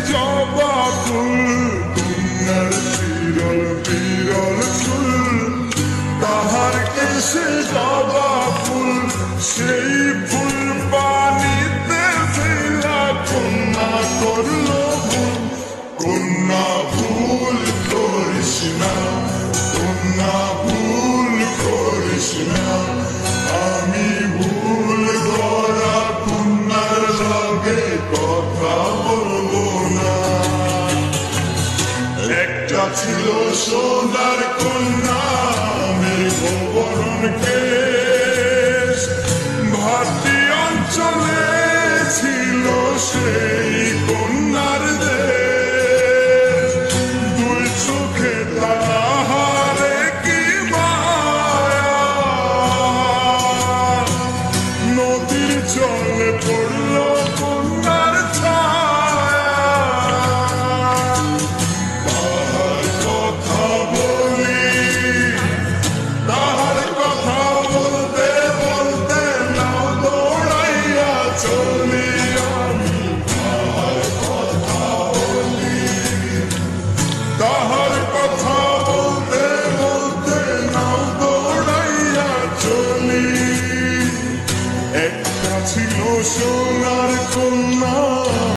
জবা ফুল কন্যার বিরল বিরল চুল তাহার কেশে জবা ফুল সেই ফুল পানিতে ফেলা কন্যা করলো ভুল কন্যা ভুল করিস না কন্যা ভুল করিস না আমি ভুল করা কন্যার লগে কথা বলবো না একটা ছিল সোনার কন্যা মেঘ বরণ